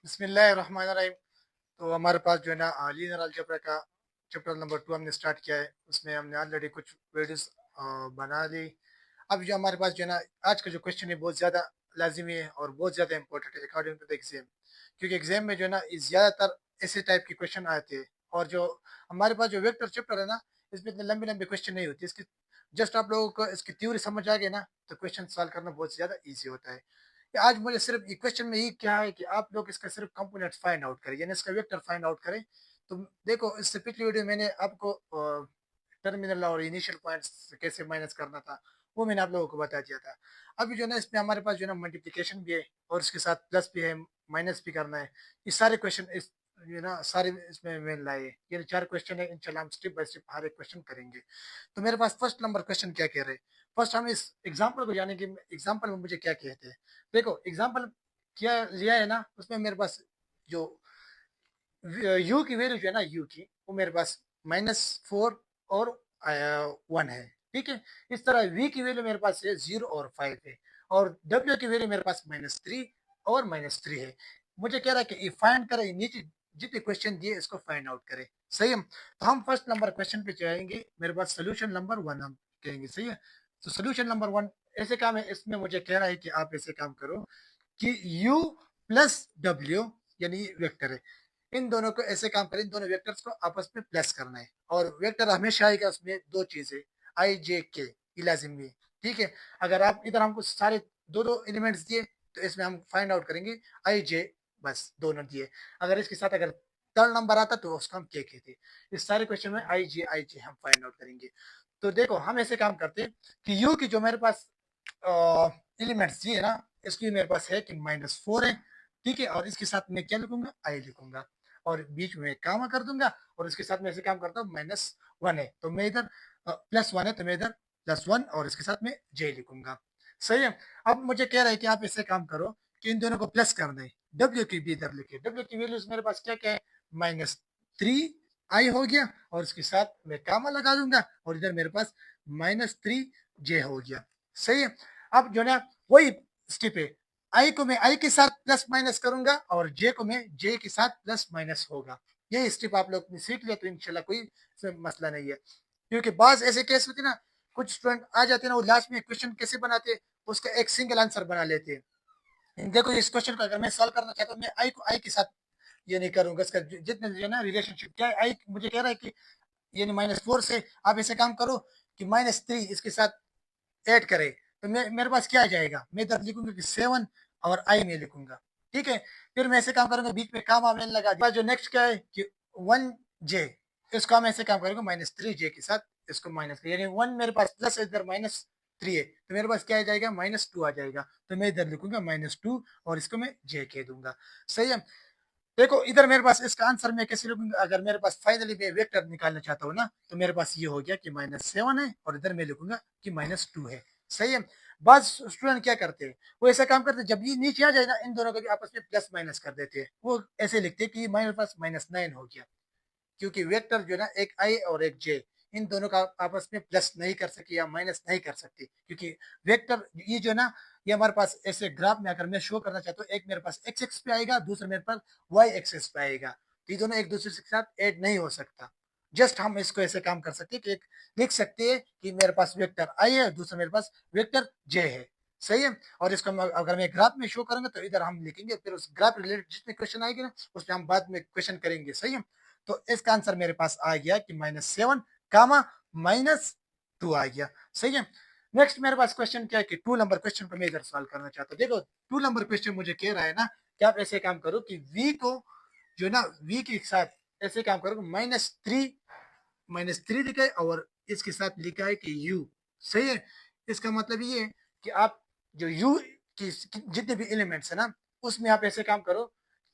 बिस्मिल्लाहिर्रहमानिर्रहीम। तो हमारे पास जो है ना लीनियर अलजेब्रा का चैप्टर नंबर 2 हमने स्टार्ट किया है। उसमें हमने ऑलरेडी कुछ वीडियोस बना ली। अब जो हमारे पास जो है ना आज का जो क्वेश्चन है बहुत ज़्यादा लाजिमी है और बहुत ज़्यादा इंपॉर्टेंट है अकॉर्डिंग टू द एग्जाम। क्योंकि एग्जाम में जो है ना ज़्यादातर ऐसे टाइप के क्वेश्चन आते हैं। और जो हमारे पास जो वेक्टर चैप्टर है ना, इसमें इतने लंबे लंबे क्वेश्चन नहीं होते। इसकी जस्ट आप लोगों को इसकी थ्योरी समझ आ गई ना, तो क्वेश्चन सॉल्व करना बहुत ज़्यादा ईजी होता है। कि आज मुझे सिर्फ क्वेश्चन में ही क्या है कि आप लोग इसका सिर्फ कंपोनेंट्स फाइंड आउट करें, यानी इसका वेक्टर फाइंड आउट करें। तो देखो, इससे पिछली वीडियो मैंने आपको टर्मिनल और इनिशियल पॉइंट्स कैसे माइनस करना था, वो मैंने आप लोगों को बता दिया था। अभी जो है ना इसमें हमारे पास जो है ना मल्टीप्लिकेशन भी है और इसके साथ प्लस भी है, माइनस भी करना है। ये सारे क्वेश्चन इस ये ना सारे इसमें मैंने लाए हैं। ये 4 क्वेश्चन है, इंशाल्लाह हम स्टेप बाय स्टेप हर एक क्वेश्चन करेंगे। तो मेरे पास फर्स्ट नंबर क्वेश्चन क्या कह रहे हैं। फर्स्ट हम इस एग्जाम्पल को जाने कि एग्जाम्पल में मुझे क्या कहते हैं। देखो, एग्जाम्पल क्या लिया है ना, उसमें मेरे पास जो यू की वैल्यू जो है ना, यू की वो मेरे पास -4 और 1 है। ठीक है। इस तरह वी की वैल्यू मेरे पास है 0 और 5 है। और डब्ल्यू की वैल्यू मेरे पास -3 और -3 है। मुझे कह रहा है कि फाइंड करें, नीचे जितने क्वेश्चन दिए इसको फाइंड आउट करें। सही है। तो हम फर्स्ट नंबर क्वेश्चन पे जाएंगे। मेरे पास सोल्यूशन नंबर 1 हम कहेंगे। सही है। तो सोल्यूशन नंबर 1 ऐसे काम है। इसमें मुझे कह रहा है कि आप ऐसे काम करो कि u प्लस डब्ल्यू, यानी वेक्टर है, इन दोनों को ऐसे काम करें, इन दोनों वेक्टर्स को आपस में प्लस करना है। और वेक्टर हमेशा आएगा उसमें दो चीजें, आई जे के, लाजिमी है। ठीक है। अगर आप इधर हमको सारे दो दो एलिमेंट्स दिए, तो इसमें हम फाइंड आउट करेंगे आई जे, बस दोनों दिए। अगर इसके साथ अगर थर्ड नंबर आता तो उसको हम के कहते। इस सारे क्वेश्चन में आई जे हम फाइंड आउट करेंगे। तो देखो, हम ऐसे काम करते हैं कि यू की जो मेरे पास एलिमेंट्स दिए ना, इसकी मेरे पास है कि -4 है। ठीक है। और इसके साथ मैं क्या लिखूंगा, आई लिखूंगा। और बीच में कामा कर दूंगा। और इसके साथ में ऐसे काम करता हूँ, -1 है तो मैं इधर +1 है तो मैं इधर +1 और इसके साथ में जे लिखूंगा। सही है। अब मुझे कह रहा है कि आप ऐसे काम करो कि इन दोनों को प्लस कर दें। डब्ल्यू की भी इधर लिखे। डब्ल्यू की वैल्यूज मेरे पास क्या क्या है, -3 आई हो गया और इसके साथ मैं कामा लगा दूंगा और इधर मेरे पास -3 जे हो गया। सही है। अब जो ना वही स्टेप है, आई को मैं आई के साथ प्लस माइनस करूंगा और जे को मैं जे के साथ प्लस माइनस होगा। ये स्टेप आप लोग ने सीख लिया तो इंशाल्लाह कोई मसला नहीं है। क्योंकि बाज ऐसे केस होते ना, कुछ स्टूडेंट आ जाते हैं ना, वो लास्ट में क्वेश्चन कैसे बनाते हैं, उसका एक सिंगल आंसर बना लेते हैं। देखो, इस क्वेश्चन को अगर मैं सॉल्व करना चाहता हूँ, मैं आई को आई के साथ ये नहीं करूंगा। इसका जितने जो है ना रिलेशनशिप क्या है, आई मुझे कह रहा है कि यानी -4 से आप ऐसे काम करो कि -3 इसके साथ ऐड करे। तो मैं मेरे पास क्या आ जाएगा, मैं इधर लिखूंगा कि 7 और आई में लिखूंगा। ठीक है। फिर मैं ऐसे काम करूंगा, बीच में काम आने लगा। जो नेक्स्ट क्या है कि 1 जे, इसको हम ऐसे काम करेंगे -3 जे के साथ, इसको माइनस, यानी 1 मेरे पास प्लस, इधर -3 है तो मेरे पास क्या आ जाएगा, -2 आ जाएगा। तो मैं इधर लिखूंगा -2 और इसको मैं जे कह दूंगा। सही है। देखो, इधर मेरे पास इसका आंसर मैं कैसे लिखूंगा, अगर मेरे पास फाइनली मैं वेक्टर निकालना चाहता हूँ ना, तो मेरे पास ये हो गया कि -7 है और इधर मैं लिखूंगा कि -2 है। सही है। बाद स्टूडेंट क्या करते हैं, वो ऐसा काम करते हैं, जब ये नीचे आ जाए ना, इन दोनों को भी आपस में प्लस माइनस कर देते हैं। वो ऐसे लिखते हैं कि मेरे पास -9 हो गया। क्योंकि वेक्टर जो है ना, एक आई और एक जे, इन दोनों का आपस में प्लस नहीं कर सकते या माइनस नहीं कर सकते। क्योंकि वेक्टर ये जो है ना, ये हमारे पास ऐसे ग्राफ में अगर मैं शो करना चाहता हूँ, एक मेरे पास एक्स एक्स पे आएगा, दूसरा मेरे पास वाई एक्सेस पे आएगा। तो ये दोनों एक दूसरे के साथ ऐड नहीं हो सकता। जस्ट हम इसको ऐसे काम कर सकते हैं कि एक लिख सकते हैं कि मेरे पास वेक्टर आई है, दूसरा मेरे पास वेक्टर जे है। सही है। और इसको अगर मैं ग्राफ में शो करूंगा तो इधर हम लिखेंगे, फिर उस ग्राफ रिलेटेड जितने क्वेश्चन आएंगे ना, उसमें हम बाद में क्वेश्चन करेंगे। सही है। तो इसका आंसर मेरे पास आ गया कि -7 कामा -2 आ गया। सही है। नेक्स्ट मेरे पास क्वेश्चन क्या है कि 2 नंबर क्वेश्चन को मैं इधर सॉल्व करना चाहता हूँ। देखो, 2 नंबर क्वेश्चन मुझे कह रहा है ना कि आप ऐसे काम करो कि v को जो है ना, v के साथ ऐसे काम करो, -3 लिखा है और इसके साथ लिखा है कि u। सही है। इसका मतलब ये है कि आप जो u की जितने भी एलिमेंट्स है ना, उसमें आप ऐसे काम करो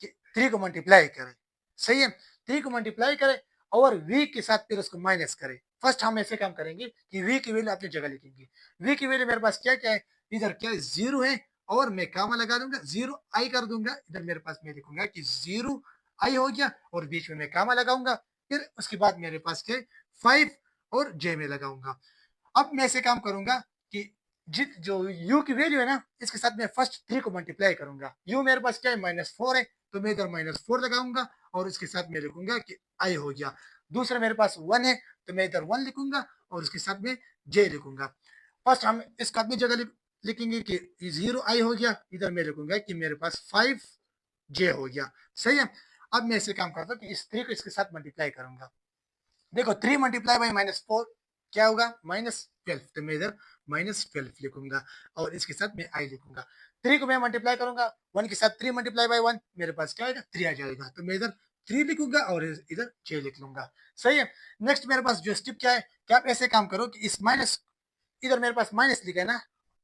कि 3 को मल्टीप्लाई करें। सही है। 3 को मल्टीप्लाई करें और v के साथ फिर उसको माइनस करें। फर्स्ट हम ऐसे काम करेंगे कि v की वैल्यू अपनी जगह लिखेंगे। v की वैल्यू मेरे पास क्या क्या है, इधर क्या है, 0 है और मैं कामा लगा दूंगा, 0 आई कर दूंगा। इधर मेरे पास मैं लिखूंगा कि 0 आई हो गया और बीच में मैं कामा लगाऊंगा। फिर उसके बाद मेरे पास क्या है, 5 और जे में लगाऊंगा। अब मैं ऐसे काम करूंगा कि जो u की वैल्यू है ना, इसके साथ मैं फर्स्ट 3 को मल्टीप्लाई करूंगा। u मेरे पास क्या है, -4 है, तो मैं इधर -4 लगाऊंगा और इसके साथ मैं लिखूंगा कि i हो गया। दूसरा मेरे पास 1 है, तो मैं इधर 1 लिखूंगा और उसके साथ में j लिखूंगा। फर्स्ट हम इसका अपनी जगह लिखेंगे कि 0i हो गया, इधर मैं लिखूंगा कि मेरे पास 5j हो गया। सही है। अब मैं ऐसे काम करता हूँ कि इस 3 को इसके साथ मल्टीप्लाई करूंगा। देखो 3 मल्टीप्लाई बाई -4 क्या होगा, -12, तो मैं इधर -12 लिखूंगा और इसके साथ मैं आई लिखूंगा। 3 को मैं मल्टीप्लाई करूंगा 1 के साथ, 3 मल्टीप्लाई बाई 1 मेरे पास क्या आएगा, 3 आ जाएगा, तो मैं इधर 3 लिखूंगा और इधर 6 लिख लूंगा। सही है। नेक्स्ट मेरे पास जो स्टेप क्या है, क्या आप ऐसे काम करो कि इस माइनस, इधर मेरे पास माइनस लिखा है ना,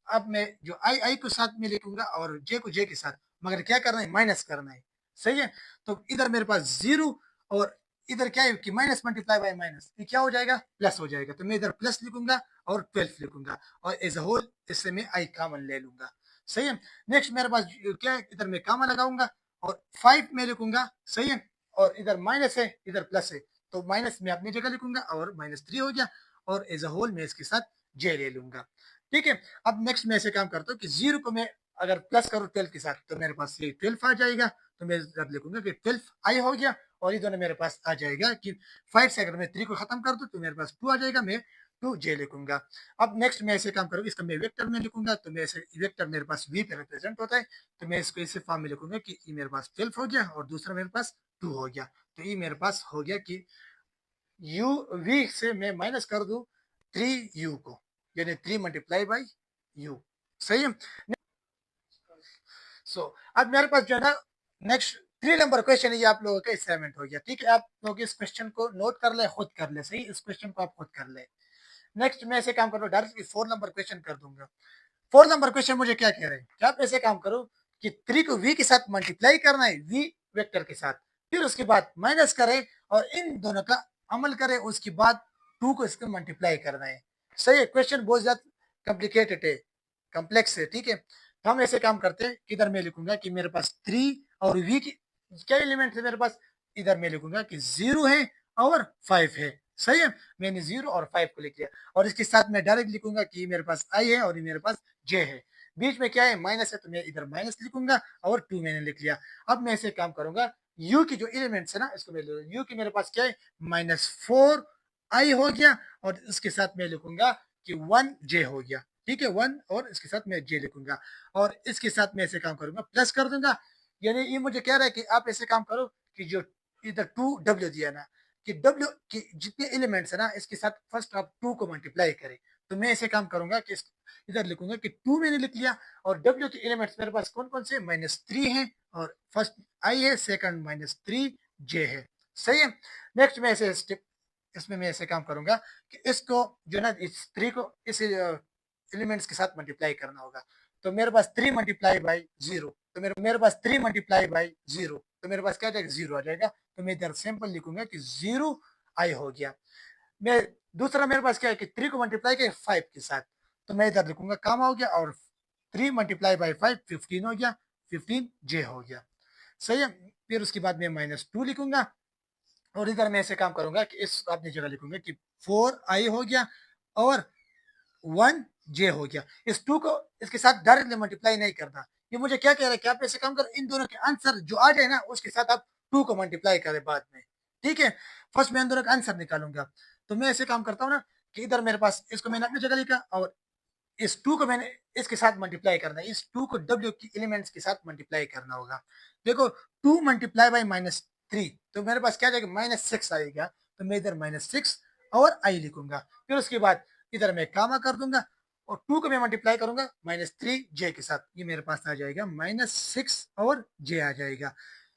अब मैं जो आई आई को साथ में लिखूंगा और जे को जे के साथ, मगर क्या करना है, माइनस करना है। सही है। तो इधर मेरे पास 0 और इधर क्या है कि माइनस मल्टीप्लाई बाय माइनस, ये क्या हो जाएगा, प्लस हो जाएगा, तो मैं इधर प्लस लिखूंगा और 12 लिखूंगा और एज अ होल इससे मैं आई कॉमन ले लूंगा। सही है। नेक्स्ट मेरे पास क्या है, इधर मैं कॉमन लगाऊंगा और 5 में लिखूंगा। सही है। और इधर माइनस है, इधर प्लस है, तो माइनस में अपनी जगह लिखूंगा और -3 हो गया और एज अ होल मैं इसके साथ जे ले लूंगा। ठीक है। अब नेक्स्ट मैं ऐसे काम करता हूँ कि 0 को मैं अगर प्लस करूँ 12 के साथ, तो मेरे पास ये 12 आ जाएगा, तो मैं जब लिखूंगा कि 12 आई हो गया और ये दोनों मेरे पास आ जाएगा कि 5 से अगर मैं 3 को खत्म कर दूं तो मेरे पास 2 आ जाएगा, मैं 2j लिखूंगा। अब नेक्स्ट मैं ऐसे काम करूँ, इसका मैं वेक्टर में लिखूंगा, तो मैं ऐसे वेक्टर मेरे पास v पे रिप्रेजेंट होता है, तो मैं इसको इसे फॉर्म में लिखूंगा कि ये मेरे पास 12 हो गया और दूसरा मेरे पास 2 हो गया, तो ये मेरे पास हो गया कि u v से मैं माइनस कर दूं 3u को, यानी 3 मल्टीप्लाई बाई u। सही है। सो अब मेरे पास जो है ना, नेक्स्ट 3 नंबर क्वेश्चन है, ये आप लोगों का असाइनमेंट हो गया। ठीक है, आप लोग इस क्वेश्चन को नोट कर ले, खुद कर ले। सही, इस क्वेश्चन को आप खुद कर ले। नेक्स्ट मैं ऐसे काम कर रहा हूँ, डायरेक्टली 4 नंबर क्वेश्चन कर दूंगा। 4 नंबर क्वेश्चन मुझे क्या कह रहे हैं, क्या आप ऐसे काम करो कि 3 को v के साथ मल्टीप्लाई करना है, v वेक्टर के साथ, फिर उसके बाद माइनस करें और इन दोनों का अमल करें, उसके बाद 2 को इसको मल्टीप्लाई करना है। सही है। क्वेश्चन बहुत ज्यादा कॉम्प्लिकेटेड है, कॉम्प्लेक्स है। ठीक है, तो हम ऐसे काम करते हैं, किधर मैं लिखूंगा कि मेरे पास 3 और v की क्या एलिमेंट है मेरे पास, इधर मैं लिखूंगा कि 0 है और 5 है। सही है। मैंने 0 और 5 को लिख लिया और इसके साथ मैं डायरेक्ट लिखूंगा कि मेरे पास i है और ये मेरे पास j है। बीच में क्या है, माइनस है, तो मैं इधर माइनस लिखूंगा और 2 मैंने लिख लिया। अब मैं ऐसे काम करूंगा, u की जो एलिमेंट्स है ना, इसको मैं u की मेरे पास क्या है, -4i हो गया और इसके साथ मैं लिखूंगा कि 1j हो गया। ठीक है, 1 और इसके साथ मैं j लिखूंगा और इसके साथ मैं ऐसे काम करूंगा, प्लस कर दूंगा। यानी ये मुझे कह रहा है कि आप ऐसे काम करो कि जो इधर 2w दिया ना, कि w की जितने एलिमेंट्स है ना, इसके साथ फर्स्ट आप 2 को मल्टीप्लाई करें। तो मैं ऐसे काम करूंगा कि इधर लिखूंगा कि 2 मैंने लिख लिया और w के एलिमेंट्स मेरे पास कौन कौन से, -3 है और फर्स्ट i है, सेकंड -3j है। सही है। नेक्स्ट में ऐसे स्टेप, इसमें मैं ऐसे काम करूंगा कि इसको जो ना, इस 3 को इस एलिमेंट्स के साथ मल्टीप्लाई करना होगा। तो मेरे पास 3 मल्टीप्लाई बाई 0, तो मेरे पास 3 मल्टीप्लाई बाई 0, तो मेरे पास क्या आ जाएगा, 0 आ जाएगा, तो मैं इधर सिंपल लिखूंगा कि 0 आई हो गया। मैं दूसरा मेरे पास क्या है कि 3 को मल्टीप्लाई किया 5 के साथ, तो मैं इधर लिखूंगा काम हो गया और 3 मल्टीप्लाई बाई 5 15 हो गया, 15j हो गया। सही है। फिर उसके बाद मैं -2 लिखूंगा और इधर मैं ऐसे काम करूंगा कि इस अपनी जगह लिखूंगा कि 4i हो गया और 1j हो गया। इस 2 को इसके साथ डायरेक्टली मल्टीप्लाई नहीं करना। ये मुझे क्या कह रहा है कि आप ऐसे काम कर, इन दोनों के आंसर जो आ जाए ना, उसके साथ आप 2 को मल्टीप्लाई करें बाद में। ठीक है, फर्स्ट मैं इन दोनों का आंसर निकालूंगा। तो मैं ऐसे काम करता हूँ ना कि इधर मेरे पास इसको मैंने अपनी जगह लिखा और इस 2 को मैंने इसके साथ मल्टीप्लाई करना है, इस 2 को w की एलिमेंट्स के साथ मल्टीप्लाई करना होगा। देखो 2 मल्टीप्लाई बाई -3, तो मेरे पास क्या जाएगा, -6 आएगा, तो मैं इधर -6 और i लिखूंगा। फिर उसके बाद इधर मैं कामा कर दूंगा और 2 को मैं मल्टीप्लाई करूंगा -3j के साथ, ये मेरे पास आ जाएगा -6 और j आ जाएगा।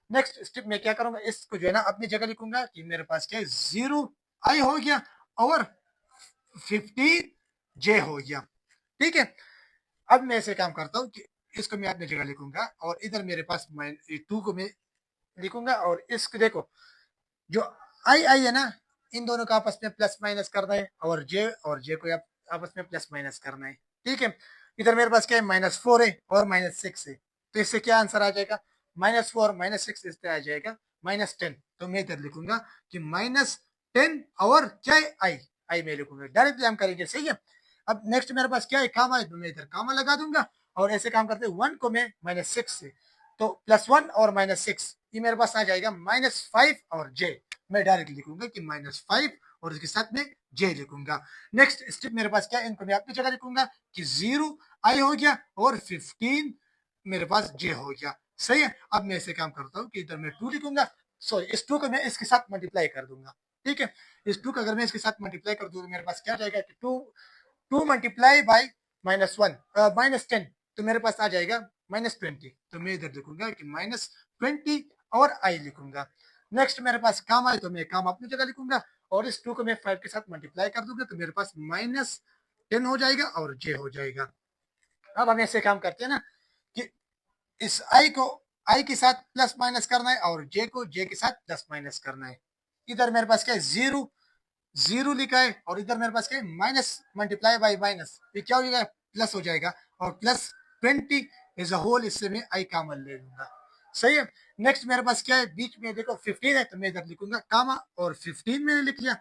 नेक्स्ट स्टेप में क्या करूंगा, इसको जो है ना अपनी जगह लिखूंगा कि मेरे पास क्या है, 0i हो गया और 15j हो गया। ठीक है। अब मैं ऐसे काम करता हूँ कि इसको मैं अपनी जगह लिखूंगा और इधर मेरे पास 2 को मैं लिखूंगा और इसको देखो, जो आई आई है ना, इन दोनों का आपस में प्लस माइनस करना है और जे को आपस में प्लस माइनस करना है। ठीक है। इधर मेरे पास क्या है, -4 है और -6 है, तो इससे क्या आंसर आ जाएगा, -4 -6, इससे आ जाएगा -10। तो मैं इधर लिखूंगा कि -10 और क्या है, आई आई में लिखूंगा, डायरेक्टली हम करेंगे। सही है। अब नेक्स्ट मेरे पास क्या है, कामा है, तो मैं इधर कामा लगा दूंगा और ऐसे काम करते हैं, 1 को मैं -6 से, तो +1 और -6 ये मेरे पास आ जाएगा -5 और जे। मैं डायरेक्ट लिखूंगा कि -5 और इसके साथ में जे लिखूंगा। नेक्स्ट स्टेप मेरे पास क्या है, इनको मैं अपनी जगह लिखूंगा कि 0 आई हो गया और 15 मेरे पास जे हो गया। सही है। अब मैं ऐसे काम करता हूँ कि इधर मैं 2 लिखूंगा, सॉरी इस 2 को मैं इसके साथ मल्टीप्लाई कर दूंगा। ठीक है, इस 2 का अगर मैं इसके साथ मल्टीप्लाई कर दूं तो मेरे पास क्या जाएगा कि 2 मल्टीप्लाई बाई -1 -10, तो मेरे पास आ जाएगा -20। तो मैं इधर लिखूंगा कि -20 और आई लिखूंगा। नेक्स्ट मेरे पास काम आए तो मैं काम अपनी जगह लिखूंगा और इस 2 को मैं 5 के साथ मल्टीप्लाई कर दूंगा तो मेरे पास -10 हो जाएगा और जे हो जाएगा। अब हम ऐसे काम करते हैं ना कि इस आई को आई के साथ प्लस माइनस करना है और जे को जे के साथ प्लस माइनस करना है। इधर मेरे पास क्या है, 0 0 लिखा है और इधर मेरे पास क्या है, माइनस मल्टीप्लाई बाई माइनस, ये क्या हो जाएगा, प्लस हो जाएगा और +20 इज अ होल, इससे मैं आई कामन ले लूंगा। सही है। नेक्स्ट मेरे पास क्या है, बीच में देखो 15 है तो मैं इधर लिखूंगा कामा और 15 मैंने लिख लिया।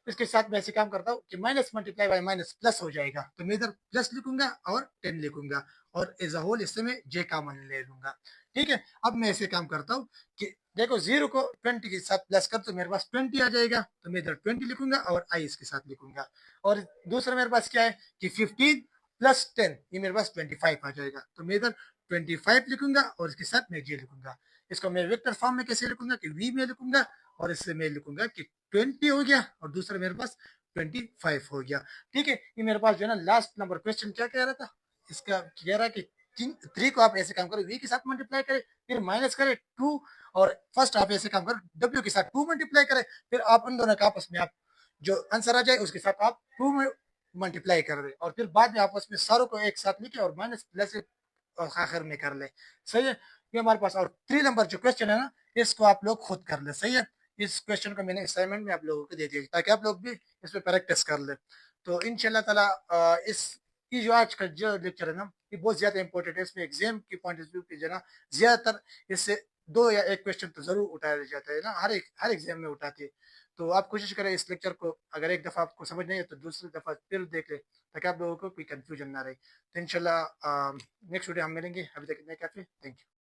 इसके साथ मैं ऐसे काम करता हूँ कि minus multiply by minus plus हो जाएगा तो मैं इधर प्लस लिखूंगा और 10 लिखूंगा और एज अ होल इससे मैं जे कामन ले लूंगा। ठीक है। अब मैं ऐसे काम करता हूँ कि देखो 0 को 20 के साथ प्लस कर तो मेरे पास 20 आ जाएगा तो मैं इधर 20 लिखूंगा और आई इसके साथ लिखूंगा। और दूसरा मेरे पास क्या है कि 15 +10 ये मेरे पास 25 आ जाएगा तो मैं इधर 25 लिखूंगा और इसके साथ मैं जे लिखूंगा। इसको मैं वेक्टर फॉर्म में कैसे लिखूंगा कि वी में लिखूंगा और इससे मैं लिखूंगा कि 20 हो गया और दूसरा मेरे पास 25 हो गया। ठीक है। ये मेरे पास जो है ना लास्ट नंबर क्वेश्चन क्या कह रहा था, इसका कह रहा है कि 3 को आप ऐसे काम करो, वी के साथ मल्टीप्लाई करें फिर माइनस करें 2 और फर्स्ट आप ऐसे काम करो, डब्ल्यू के साथ 2 मल्टीप्लाई करें फिर आप उन दोनों का आपस में आप जो आंसर आ जाए उसके साथ आप 2 में मल्टीप्लाई कर दे और फिर बाद में आपस में सारों को एक साथ लिखे और माइनस प्लस और आखिर में कर ले। सही है। ये हमारे पास और 3 नंबर जो क्वेश्चन है ना इसको आप लोग खुद कर ले। सही है। इस क्वेश्चन को मैंने असाइनमेंट में आप लोगों को दे दिया ताकि आप लोग भी इस पर प्रैक्टिस कर ले। तो इंशाल्लाह ताला इस ये जो आज का जो लेक्चर है ना ये बहुत ज्यादा इंपॉर्टेंट है, इसमें एग्जाम की पॉइंट ऑफ व्यू की जो ना ज्यादातर इससे 2 या 1 क्वेश्चन तो जरूर उठाया जाता है ना, हर एग्जाम में उठाते हैं। तो आप कोशिश करें इस लेक्चर को अगर एक दफा आपको समझ नहीं है तो दूसरी दफा फिर देख ले ताकि आप लोगों को कोई कंफ्यूजन ना रहे। तो इंशाल्लाह नेक्स्ट वीडियो हम मिलेंगे, अभी तक इतना काफी, थैंक यू।